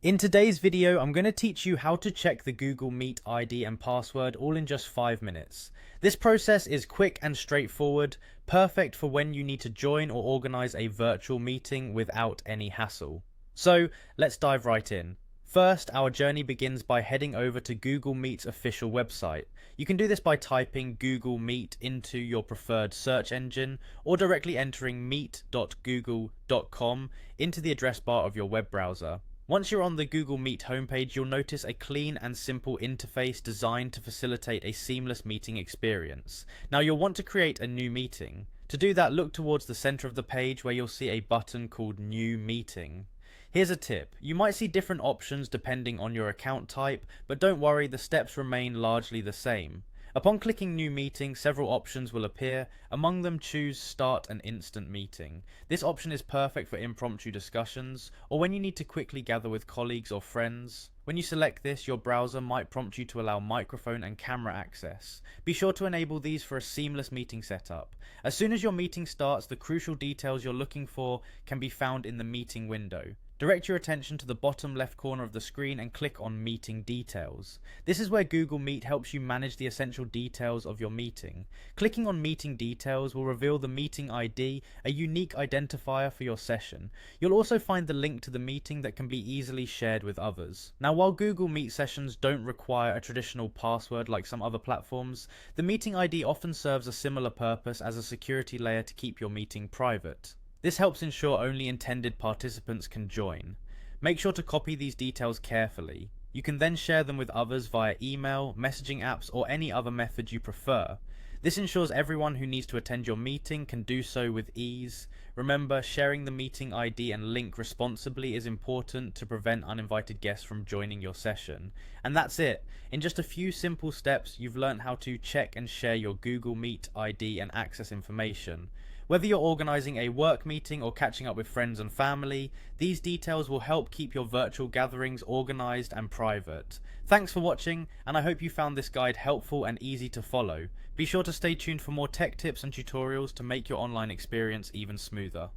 In today's video, I'm going to teach you how to check the Google Meet ID and password all in just 5 minutes. This process is quick and straightforward, perfect for when you need to join or organize a virtual meeting without any hassle. So let's dive right in. First, our journey begins by heading over to Google Meet's official website. You can do this by typing Google Meet into your preferred search engine or directly entering meet.google.com into the address bar of your web browser. Once you're on the Google Meet homepage, you'll notice a clean and simple interface designed to facilitate a seamless meeting experience. Now you'll want to create a new meeting. To do that, look towards the center of the page where you'll see a button called New Meeting. Here's a tip. You might see different options depending on your account type, but don't worry, the steps remain largely the same. Upon clicking New Meeting, several options will appear. Among them, choose Start an Instant Meeting. This option is perfect for impromptu discussions, or when you need to quickly gather with colleagues or friends. When you select this, your browser might prompt you to allow microphone and camera access. Be sure to enable these for a seamless meeting setup. As soon as your meeting starts, the crucial details you're looking for can be found in the meeting window. Direct your attention to the bottom left corner of the screen and click on Meeting Details. This is where Google Meet helps you manage the essential details of your meeting. Clicking on Meeting Details will reveal the meeting ID, a unique identifier for your session. You'll also find the link to the meeting that can be easily shared with others. Now, while Google Meet sessions don't require a traditional password like some other platforms, the meeting ID often serves a similar purpose as a security layer to keep your meeting private. This helps ensure only intended participants can join. Make sure to copy these details carefully. You can then share them with others via email, messaging apps, or any other method you prefer. This ensures everyone who needs to attend your meeting can do so with ease. Remember, sharing the meeting ID and link responsibly is important to prevent uninvited guests from joining your session. And that's it. In just a few simple steps, you've learned how to check and share your Google Meet ID and access information. Whether you're organizing a work meeting or catching up with friends and family, these details will help keep your virtual gatherings organized and private. Thanks for watching, and I hope you found this guide helpful and easy to follow. Be sure to stay tuned for more tech tips and tutorials to make your online experience even smoother.